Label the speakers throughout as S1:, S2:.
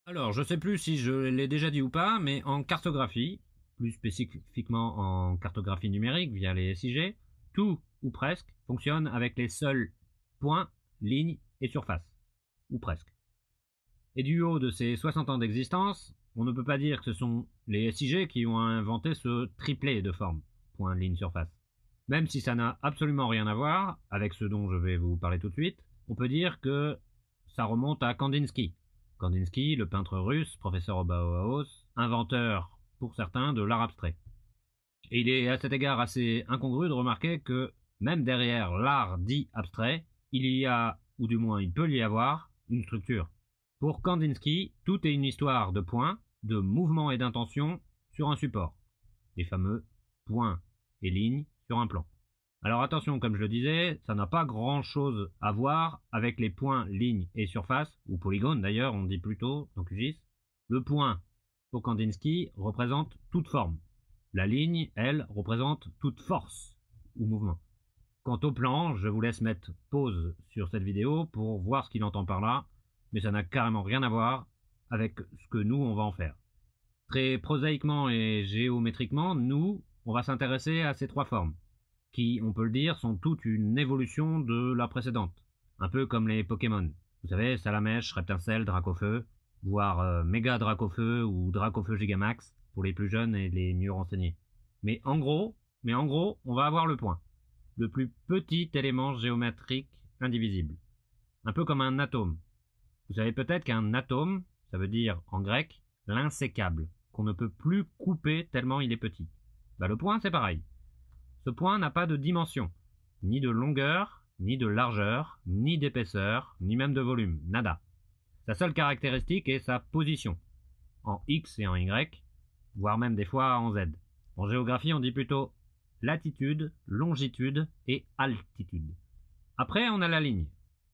S1: Alors, je sais plus si je l'ai déjà dit ou pas, mais en cartographie, plus spécifiquement en cartographie numérique via les SIG, tout ou presque fonctionne avec les seuls points, lignes et surfaces. Ou presque. Et du haut de ces 60 ans d'existence, on ne peut pas dire que ce sont les SIG qui ont inventé ce triplet de formes, point, ligne, surface. Même si ça n'a absolument rien à voir avec ce dont je vais vous parler tout de suite, on peut dire que ça remonte à Kandinsky. Kandinsky, le peintre russe, professeur au Bauhaus, inventeur, pour certains, de l'art abstrait. Et il est à cet égard assez incongru de remarquer que, même derrière l'art dit abstrait, il y a, ou du moins il peut y avoir, une structure. Pour Kandinsky, tout est une histoire de points, de mouvements et d'intentions sur un support. Les fameux points et lignes sur un plan. Alors attention, comme je le disais, ça n'a pas grand chose à voir avec les points, lignes et surfaces, ou polygones d'ailleurs, on dit plutôt dans QGIS. Le point, pour Kandinsky, représente toute forme. La ligne, elle, représente toute force ou mouvement. Quant au plan, je vous laisse mettre pause sur cette vidéo pour voir ce qu'il entend par là, mais ça n'a carrément rien à voir avec ce que nous, on va en faire. Très prosaïquement et géométriquement, nous, on va s'intéresser à ces trois formes, qui, on peut le dire, sont toute une évolution de la précédente. Un peu comme les Pokémon. Vous savez, Salamèche, Reptincelle, Dracofeu, voire Méga Dracofeu ou Dracofeu Gigamax, pour les plus jeunes et les mieux renseignés. Mais en gros, on va avoir le point. Le plus petit élément géométrique indivisible. Un peu comme un atome. Vous savez peut-être qu'un atome, ça veut dire, en grec, l'insécable, qu'on ne peut plus couper tellement il est petit. Bah, le point, c'est pareil. Ce point n'a pas de dimension, ni de longueur, ni de largeur, ni d'épaisseur, ni même de volume, nada. Sa seule caractéristique est sa position, en X et en Y, voire même des fois en Z. En géographie, on dit plutôt latitude, longitude et altitude. Après, on a la ligne,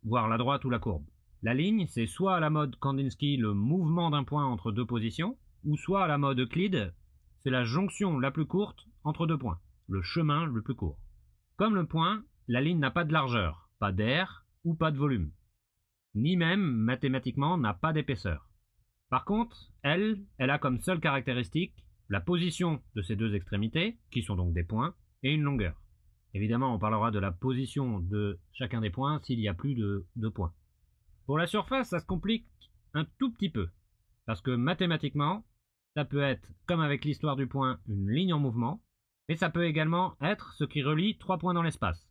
S1: voire la droite ou la courbe. La ligne, c'est soit à la mode Kandinsky le mouvement d'un point entre deux positions, ou soit à la mode Euclide, c'est la jonction la plus courte entre deux points, le chemin le plus court. Comme le point, la ligne n'a pas de largeur, pas d'air ou pas de volume, ni même, mathématiquement, n'a pas d'épaisseur. Par contre, elle a comme seule caractéristique la position de ces deux extrémités, qui sont donc des points, et une longueur. Évidemment, on parlera de la position de chacun des points s'il y a plus de 2 points. Pour la surface, ça se complique un tout petit peu, parce que mathématiquement, ça peut être, comme avec l'histoire du point, une ligne en mouvement, mais ça peut également être ce qui relie 3 points dans l'espace.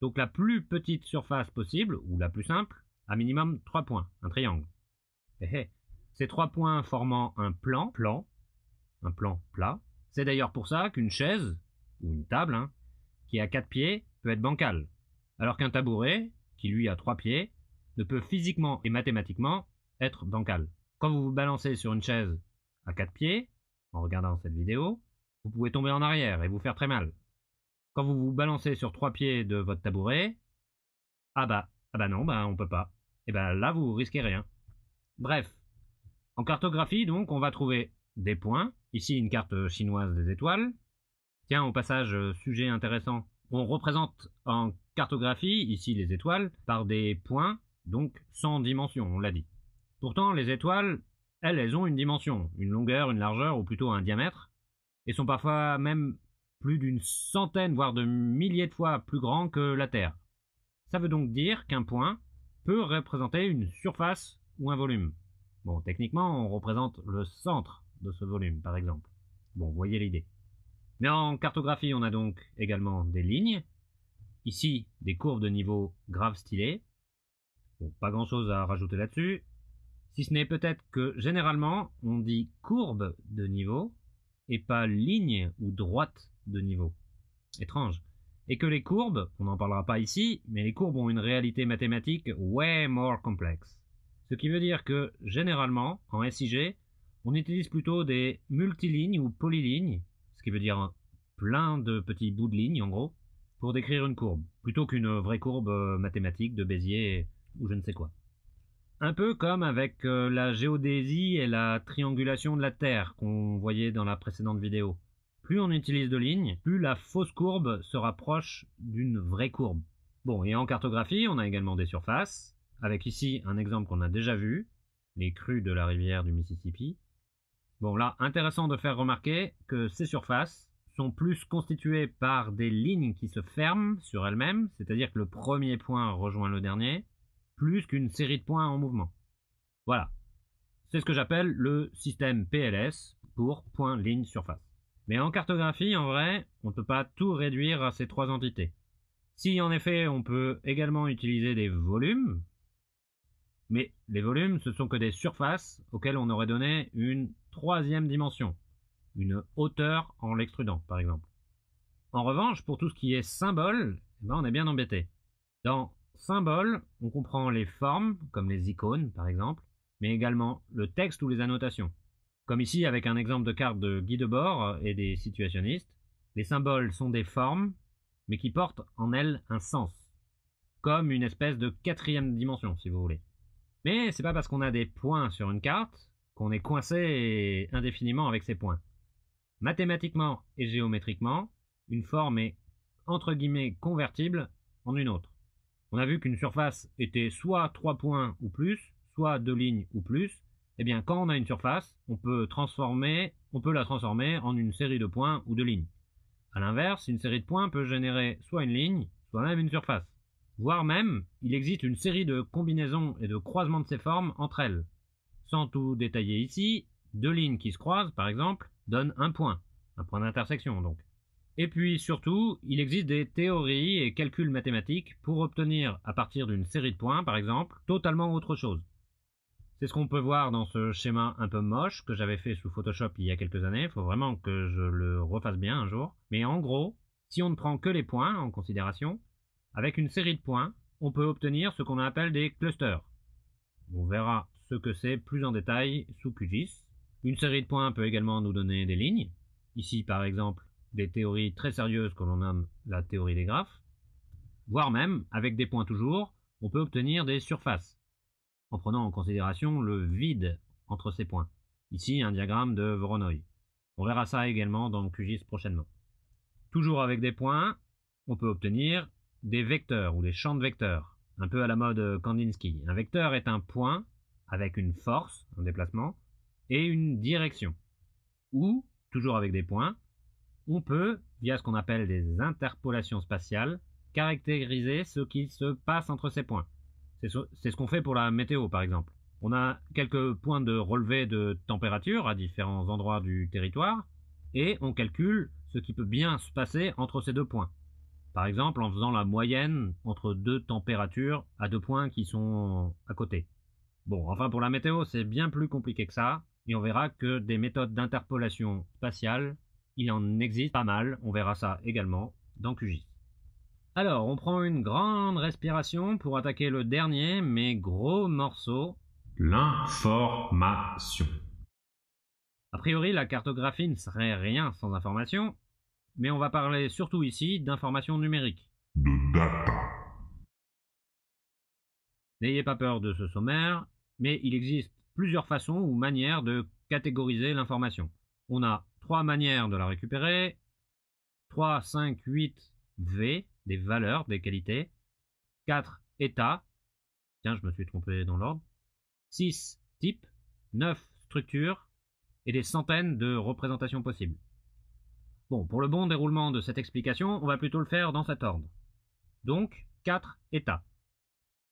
S1: Donc la plus petite surface possible, ou la plus simple, à minimum 3 points, un triangle. Ces 3 points formant un plan plat. C'est d'ailleurs pour ça qu'une chaise, ou une table, qui a 4 pieds, peut être bancale, alors qu'un tabouret, qui lui a 3 pieds, ne peut physiquement et mathématiquement être bancal. Quand vous vous balancez sur une chaise à 4 pieds, en regardant cette vidéo, vous pouvez tomber en arrière et vous faire très mal. Quand vous vous balancez sur 3 pieds de votre tabouret, non, on peut pas. Et là, vous risquez rien. Bref, en cartographie, donc, on va trouver des points. Ici, une carte chinoise des étoiles. Tiens, au passage, sujet intéressant. On représente en cartographie, ici les étoiles, par des points, donc sans dimension, on l'a dit. Pourtant, les étoiles, elles ont une dimension, une longueur, une largeur, ou plutôt un diamètre, et sont parfois même plus d'une centaine, voire de milliers de fois plus grands que la Terre. Ça veut donc dire qu'un point peut représenter une surface ou un volume. Bon, techniquement, on représente le centre de ce volume, par exemple. Bon, voyez l'idée. Mais en cartographie, on a donc également des lignes. Ici, des courbes de niveau grave stylées. Bon, pas grand chose à rajouter là-dessus. Si ce n'est peut-être que généralement, on dit courbe de niveau et pas ligne ou droite de niveau. Étrange. Et que les courbes, on n'en parlera pas ici, mais les courbes ont une réalité mathématique way more complexe. Ce qui veut dire que, généralement, en SIG, on utilise plutôt des multilignes ou polylignes, ce qui veut dire plein de petits bouts de lignes, en gros, pour décrire une courbe, plutôt qu'une vraie courbe mathématique de Bézier ou je ne sais quoi. Un peu comme avec la géodésie et la triangulation de la Terre qu'on voyait dans la précédente vidéo. Plus on utilise de lignes, plus la fausse courbe se rapproche d'une vraie courbe. Bon, et en cartographie, on a également des surfaces, avec ici un exemple qu'on a déjà vu, les crues de la rivière du Mississippi. Bon là, intéressant de faire remarquer que ces surfaces sont plus constituées par des lignes qui se ferment sur elles-mêmes, c'est-à-dire que le premier point rejoint le dernier, plus qu'une série de points en mouvement. Voilà, c'est ce que j'appelle le système PLS pour point, ligne, surface. Mais en cartographie, en vrai, on ne peut pas tout réduire à ces trois entités. Si en effet on peut également utiliser des volumes, mais les volumes ce sont que des surfaces auxquelles on aurait donné une troisième dimension, une hauteur en l'extrudant par exemple. En revanche, pour tout ce qui est symbole, on est bien embêté. Dans symbole, on comprend les formes, comme les icônes par exemple, mais également le texte ou les annotations. Comme ici avec un exemple de carte de guide de bord et des situationnistes, les symboles sont des formes, mais qui portent en elles un sens, comme une espèce de quatrième dimension si vous voulez. Mais c'est pas parce qu'on a des points sur une carte qu'on est coincé indéfiniment avec ces points. Mathématiquement et géométriquement, une forme est entre guillemets convertible en une autre. On a vu qu'une surface était soit 3 points ou plus, soit 2 lignes ou plus. Eh bien, quand on a une surface, on peut la transformer en une série de points ou de lignes. A l'inverse, une série de points peut générer soit une ligne, soit même une surface. Voire même, il existe une série de combinaisons et de croisements de ces formes entre elles. Sans tout détailler ici, deux lignes qui se croisent, par exemple, donnent un point d'intersection donc. Et puis surtout, il existe des théories et calculs mathématiques pour obtenir, à partir d'une série de points par exemple, totalement autre chose. C'est ce qu'on peut voir dans ce schéma un peu moche que j'avais fait sous Photoshop il y a quelques années, il faut vraiment que je le refasse bien un jour. Mais en gros, si on ne prend que les points en considération, avec une série de points, on peut obtenir ce qu'on appelle des clusters. On verra ce que c'est plus en détail sous QGIS. Une série de points peut également nous donner des lignes. Ici par exemple, des théories très sérieuses que l'on nomme la théorie des graphes. Voire même, avec des points toujours, on peut obtenir des surfaces, en prenant en considération le vide entre ces points. Ici, un diagramme de Voronoi. On verra ça également dans QGIS prochainement. Toujours avec des points, on peut obtenir des vecteurs ou des champs de vecteurs, un peu à la mode Kandinsky. Un vecteur est un point avec une force, un déplacement, et une direction. Ou, toujours avec des points, on peut, via ce qu'on appelle des interpolations spatiales, caractériser ce qui se passe entre ces points. C'est ce qu'on fait pour la météo par exemple. On a quelques points de relevé de température à différents endroits du territoire, et on calcule ce qui peut bien se passer entre ces deux points. Par exemple en faisant la moyenne entre deux températures à deux points qui sont à côté. Bon, enfin pour la météo c'est bien plus compliqué que ça, et on verra que des méthodes d'interpolation spatiale, il en existe pas mal, on verra ça également dans QGIS. Alors, on prend une grande respiration pour attaquer le dernier mais gros morceau, l'information. A priori, la cartographie ne serait rien sans information, mais on va parler surtout ici d'information numérique.
S2: De data.
S1: N'ayez pas peur de ce sommaire, mais il existe plusieurs façons ou manières de catégoriser l'information. On a 3 manières de la récupérer, 3, 5, 8 V, des valeurs, des qualités, 4 états, tiens je me suis trompé dans l'ordre, 6 types, 9 structures et des centaines de représentations possibles. Bon, pour le bon déroulement de cette explication, on va plutôt le faire dans cet ordre. Donc, 4 états.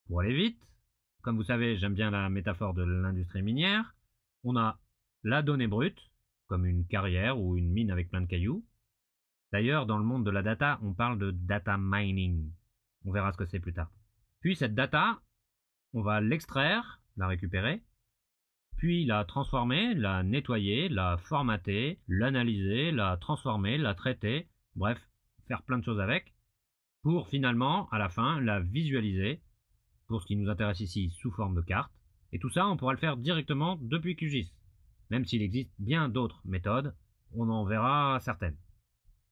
S1: Pour aller vite, comme vous savez, j'aime bien la métaphore de l'industrie minière, on a la donnée brute, comme une carrière ou une mine avec plein de cailloux. D'ailleurs, dans le monde de la data, on parle de data mining. On verra ce que c'est plus tard. Puis cette data, on va l'extraire, la récupérer, puis la transformer, la nettoyer, la formater, l'analyser, la transformer, la traiter, bref, faire plein de choses avec, pour finalement, à la fin, la visualiser, pour ce qui nous intéresse ici sous forme de carte. Et tout ça, on pourra le faire directement depuis QGIS. Même s'il existe bien d'autres méthodes, on en verra certaines.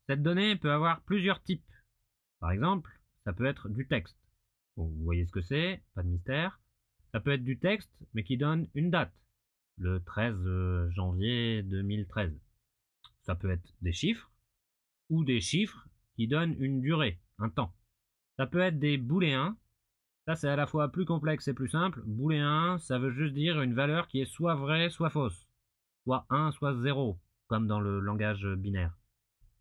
S1: Cette donnée peut avoir plusieurs types. Par exemple, ça peut être du texte. Bon, vous voyez ce que c'est, pas de mystère. Ça peut être du texte, mais qui donne une date, le 13 janvier 2013. Ça peut être des chiffres, ou des chiffres qui donnent une durée, un temps. Ça peut être des booléens, Ça, c'est à la fois plus complexe et plus simple. Booléen, ça veut juste dire une valeur qui est soit vraie, soit fausse. Soit 1, soit 0, comme dans le langage binaire.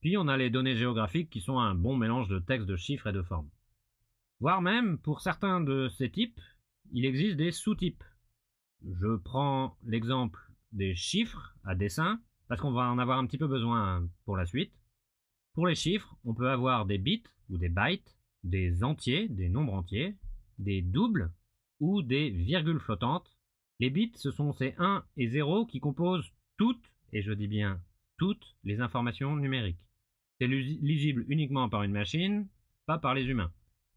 S1: Puis on a les données géographiques qui sont un bon mélange de textes, de chiffres et de formes. Voire même, pour certains de ces types, il existe des sous-types. Je prends l'exemple des chiffres à dessin, parce qu'on va en avoir un petit peu besoin pour la suite. Pour les chiffres, on peut avoir des bits ou des bytes, des entiers, des nombres entiers, des doubles ou des virgules flottantes. Les bits, ce sont ces 1 et 0 qui composent toutes, et je dis bien toutes, les informations numériques. C'est lisible uniquement par une machine, pas par les humains.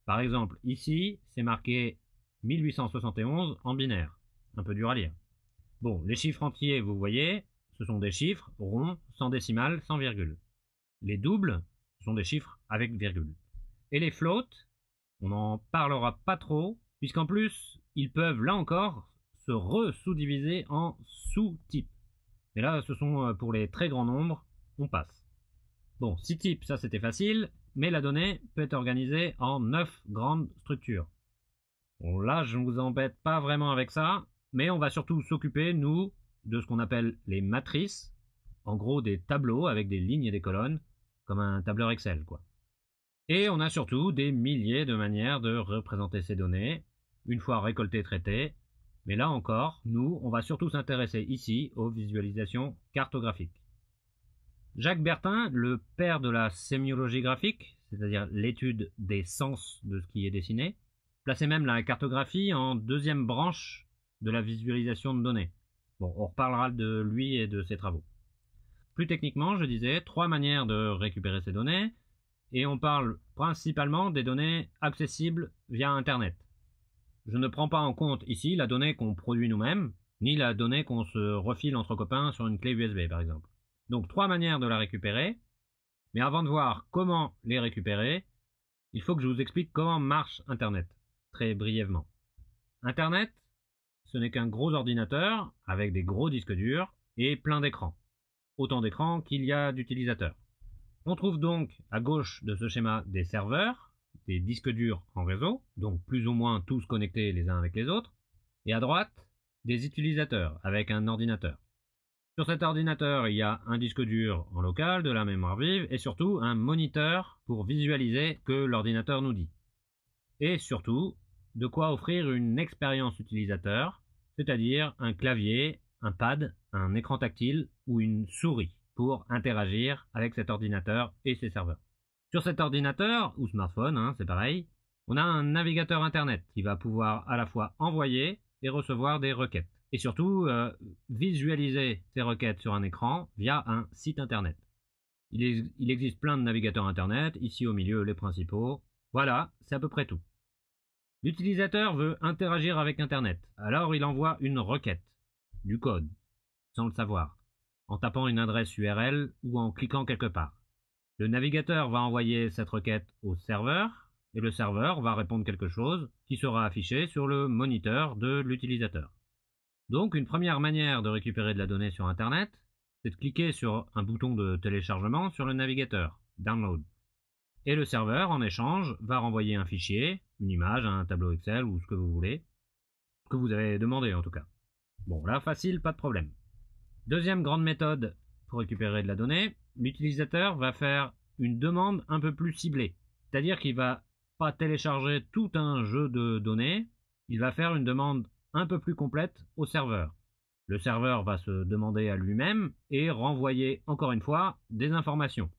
S1: Par exemple, ici, c'est marqué 1871 en binaire. Un peu dur à lire. Bon, les chiffres entiers, vous voyez, ce sont des chiffres ronds, sans décimale, sans virgule. Les doubles, ce sont des chiffres avec virgule. Et les floats, on n'en parlera pas trop, puisqu'en plus, ils peuvent, là encore, se re-sous-diviser en sous-types. Mais là, ce sont pour les très grands nombres, on passe. Bon, 6 types, ça c'était facile, mais la donnée peut être organisée en 9 grandes structures. Bon, là, je ne vous embête pas vraiment avec ça, mais on va surtout s'occuper, nous, de ce qu'on appelle les matrices, en gros des tableaux avec des lignes et des colonnes, comme un tableur Excel, quoi. Et on a surtout des milliers de manières de représenter ces données, une fois récoltées et traitées, mais là encore, nous, on va surtout s'intéresser ici aux visualisations cartographiques. Jacques Bertin, le père de la sémiologie graphique, c'est-à-dire l'étude des sens de ce qui est dessiné, plaçait même la cartographie en deuxième branche de la visualisation de données. Bon, on reparlera de lui et de ses travaux. Plus techniquement, je disais, 3 manières de récupérer ces données, et on parle principalement des données accessibles via Internet. Je ne prends pas en compte ici la donnée qu'on produit nous-mêmes, ni la donnée qu'on se refile entre copains sur une clé USB par exemple. Donc 3 manières de la récupérer, mais avant de voir comment les récupérer, il faut que je vous explique comment marche Internet, très brièvement. Internet, ce n'est qu'un gros ordinateur avec des gros disques durs et plein d'écrans. Autant d'écrans qu'il y a d'utilisateurs. On trouve donc à gauche de ce schéma des serveurs, des disques durs en réseau, donc plus ou moins tous connectés les uns avec les autres, et à droite, des utilisateurs avec un ordinateur. Sur cet ordinateur, il y a un disque dur en local, de la mémoire vive, et surtout un moniteur pour visualiser ce que l'ordinateur nous dit. Et surtout, de quoi offrir une expérience utilisateur, c'est-à-dire un clavier, un pad, un écran tactile ou une souris pour interagir avec cet ordinateur et ses serveurs. Sur cet ordinateur, ou smartphone, c'est pareil, on a un navigateur internet qui va pouvoir à la fois envoyer et recevoir des requêtes. Et surtout, visualiser ces requêtes sur un écran via un site internet. Il existe plein de navigateurs internet, ici au milieu les principaux. Voilà, c'est à peu près tout. L'utilisateur veut interagir avec internet, alors il envoie une requête, du code, sans le savoir, en tapant une adresse URL ou en cliquant quelque part. Le navigateur va envoyer cette requête au serveur, et le serveur va répondre quelque chose qui sera affiché sur le moniteur de l'utilisateur. Donc une première manière de récupérer de la donnée sur Internet, c'est de cliquer sur un bouton de téléchargement sur le navigateur, Download. Et le serveur, en échange, va renvoyer un fichier, une image, un tableau Excel ou ce que vous voulez, ce que vous avez demandé en tout cas. Bon, là, facile, pas de problème. Deuxième grande méthode pour récupérer de la donnée, l'utilisateur va faire une demande un peu plus ciblée. C'est-à-dire qu'il va pas télécharger tout un jeu de données, il va faire une demande un peu plus complète au serveur. Le serveur va se demander à lui-même et renvoyer encore une fois des informations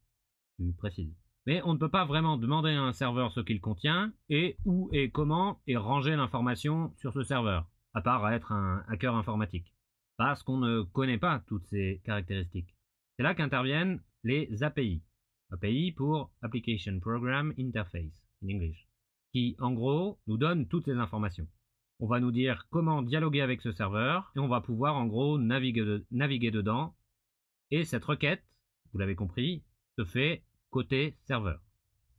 S1: plus précises. Mais on ne peut pas vraiment demander à un serveur ce qu'il contient et où et comment est rangée l'information sur ce serveur, à part être un hacker informatique. Parce qu'on ne connaît pas toutes ces caractéristiques. C'est là qu'interviennent les API. API pour Application Program Interface, en English, qui en gros nous donnent toutes ces informations. On va nous dire comment dialoguer avec ce serveur et on va pouvoir en gros naviguer dedans. Et cette requête, vous l'avez compris, se fait côté serveur.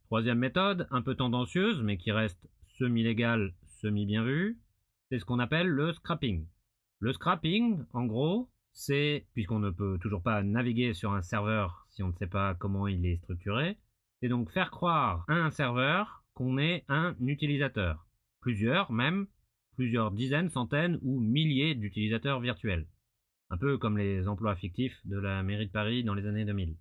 S1: Troisième méthode, un peu tendancieuse mais qui reste semi-légale, semi-bien vue, c'est ce qu'on appelle le scrapping. Le scrapping, en gros, c'est, puisqu'on ne peut toujours pas naviguer sur un serveur si on ne sait pas comment il est structuré, c'est donc faire croire à un serveur qu'on est un utilisateur. plusieurs même, plusieurs dizaines, centaines ou milliers d'utilisateurs virtuels. Un peu comme les emplois fictifs de la mairie de Paris dans les années 2000.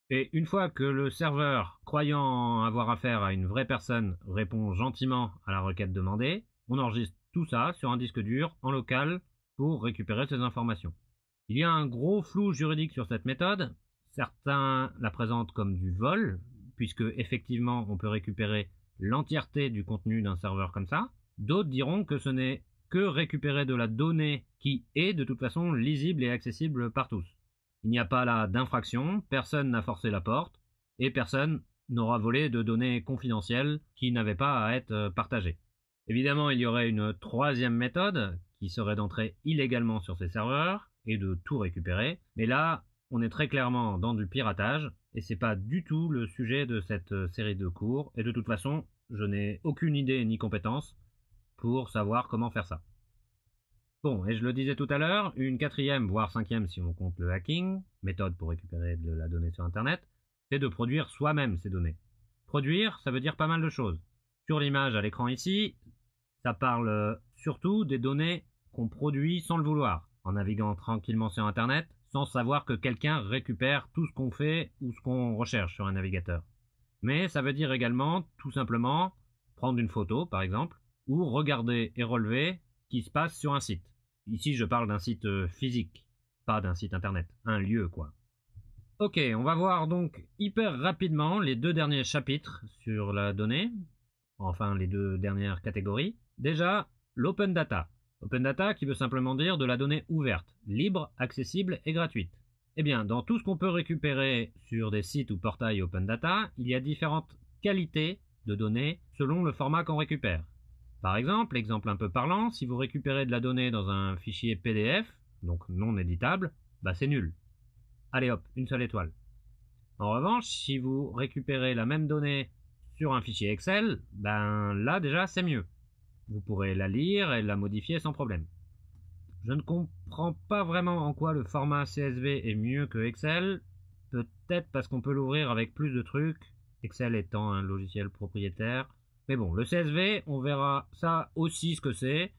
S1: Et une fois que le serveur, croyant avoir affaire à une vraie personne, répond gentiment à la requête demandée, on enregistre tout ça sur un disque dur en local pour récupérer ces informations. Il y a un gros flou juridique sur cette méthode. Certains la présentent comme du vol, puisque effectivement on peut récupérer l'entièreté du contenu d'un serveur comme ça. D'autres diront que ce n'est que récupérer de la donnée qui est de toute façon lisible et accessible par tous. Il n'y a pas là d'infraction, personne n'a forcé la porte, et personne n'aura volé de données confidentielles qui n'avaient pas à être partagées. Évidemment, il y aurait une troisième méthode, qui serait d'entrer illégalement sur ces serveurs, et de tout récupérer, mais là, on est très clairement dans du piratage, et c'est pas du tout le sujet de cette série de cours, et de toute façon, je n'ai aucune idée ni compétence pour savoir comment faire ça. Bon, et je le disais tout à l'heure, une quatrième, voire cinquième si on compte le hacking, méthode pour récupérer de la donnée sur Internet, c'est de produire soi-même ces données. Produire, ça veut dire pas mal de choses. Sur l'image à l'écran ici, ça parle surtout des données qu'on produit sans le vouloir, en naviguant tranquillement sur Internet, sans savoir que quelqu'un récupère tout ce qu'on fait ou ce qu'on recherche sur un navigateur. Mais ça veut dire également, tout simplement, prendre une photo, par exemple, ou regarder et relever ce qui se passe sur un site. Ici, je parle d'un site physique, pas d'un site internet, un lieu quoi. Ok, on va voir donc hyper rapidement les deux derniers chapitres sur la donnée, enfin les deux dernières catégories. Déjà, l'open data. Open data qui veut simplement dire de la donnée ouverte, libre, accessible et gratuite. Eh bien, dans tout ce qu'on peut récupérer sur des sites ou portails open data, il y a différentes qualités de données selon le format qu'on récupère. Par exemple, exemple un peu parlant, si vous récupérez de la donnée dans un fichier PDF, donc non éditable, bah c'est nul. Allez hop, une seule étoile. En revanche, si vous récupérez la même donnée sur un fichier Excel, ben là déjà c'est mieux. Vous pourrez la lire et la modifier sans problème. Je ne comprends pas vraiment en quoi le format CSV est mieux que Excel, peut-être parce qu'on peut l'ouvrir avec plus de trucs, Excel étant un logiciel propriétaire. Mais bon, le CSV, on verra ça aussi ce que c'est.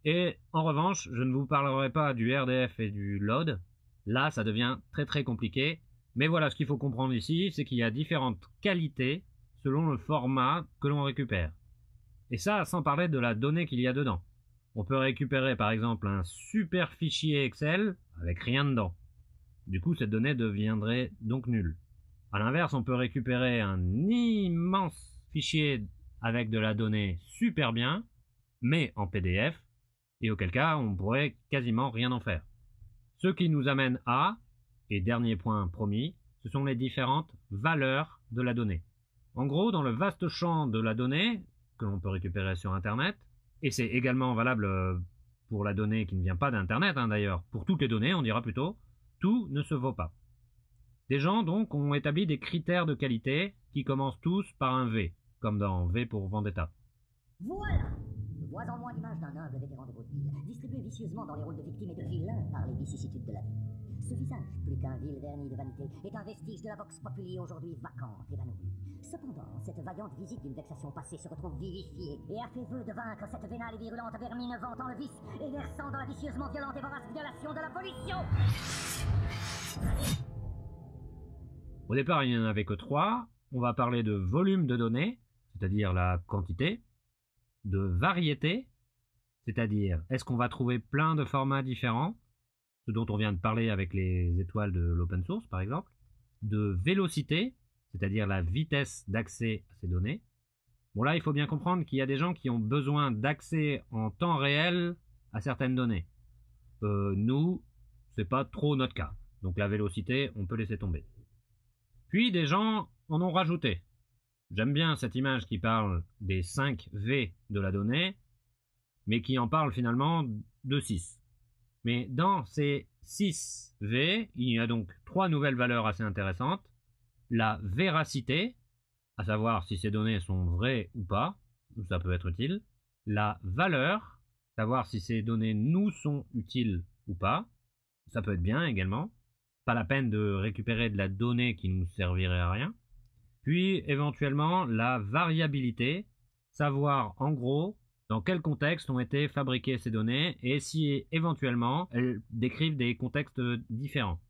S1: Et en revanche, je ne vous parlerai pas du RDF et du load. Là, ça devient très très compliqué. Mais voilà, ce qu'il faut comprendre ici, c'est qu'il y a différentes qualités selon le format que l'on récupère. Et ça, sans parler de la donnée qu'il y a dedans. On peut récupérer par exemple un super fichier Excel avec rien dedans. Du coup, cette donnée deviendrait donc nulle. A l'inverse, on peut récupérer un immense fichier avec de la donnée super bien, mais en PDF, et auquel cas on pourrait quasiment rien en faire. Ce qui nous amène à, et dernier point promis, ce sont les différentes valeurs de la donnée. En gros, dans le vaste champ de la donnée, que l'on peut récupérer sur Internet, et c'est également valable pour la donnée qui ne vient pas d'Internet d'ailleurs, pour toutes les données on dira plutôt, tout ne se vaut pas. Des gens donc ont établi des critères de qualité qui commencent tous par un V, comme dans V pour Vendetta.
S2: Voilà! Vois en moi l'image d'un humble vétéran de vaudeville, distribué vicieusement dans les rôles de victime et de vilain par les vicissitudes de la vie. Ce visage, plus qu'un vil vernis de vanité, est un vestige de la vox populi aujourd'hui vacante, évanouie. Cependant, cette vaillante visite d'une vexation passée se retrouve vivifiée et a fait vœu de vaincre cette vénale et virulente vermine vantant le vice et versant dans la vicieusement violente et vorace violation de la pollution.
S1: Au départ, il n'y en avait que 3. On va parler de volume de données, c'est-à-dire la quantité, de variété, c'est-à-dire est-ce qu'on va trouver plein de formats différents, ce dont on vient de parler avec les étoiles de l'open source par exemple, de vélocité, c'est-à-dire la vitesse d'accès à ces données. Bon là, il faut bien comprendre qu'il y a des gens qui ont besoin d'accès en temps réel à certaines données. Nous, c'est pas trop notre cas. Donc la vélocité, on peut laisser tomber. Puis des gens en ont rajouté. J'aime bien cette image qui parle des 5 V de la donnée, mais qui en parle finalement de 6. Mais dans ces 6 V, il y a donc 3 nouvelles valeurs assez intéressantes. La véracité, à savoir si ces données sont vraies ou pas, ça peut être utile. La valeur, savoir si ces données nous sont utiles ou pas, ça peut être bien également. Pas la peine de récupérer de la donnée qui nous servirait à rien. Puis éventuellement la variabilité, savoir en gros dans quel contexte ont été fabriquées ces données et si éventuellement elles décrivent des contextes différents.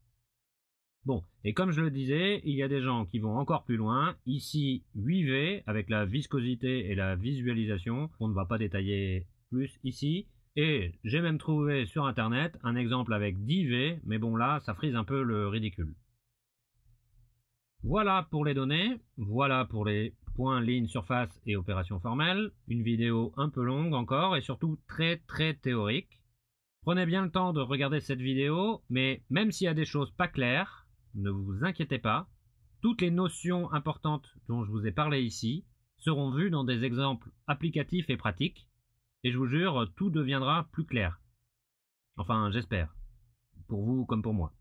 S1: Bon, et comme je le disais, il y a des gens qui vont encore plus loin. Ici, 8V avec la viscosité et la visualisation. On ne va pas détailler plus ici. Et j'ai même trouvé sur internet un exemple avec 10V, mais bon là, ça frise un peu le ridicule. Voilà pour les données, voilà pour les points, lignes, surface et opérations formelles. Une vidéo un peu longue encore et surtout très théorique. Prenez bien le temps de regarder cette vidéo, mais même s'il y a des choses pas claires, ne vous inquiétez pas, toutes les notions importantes dont je vous ai parlé ici seront vues dans des exemples applicatifs et pratiques, et je vous jure, tout deviendra plus clair. Enfin, j'espère, pour vous comme pour moi.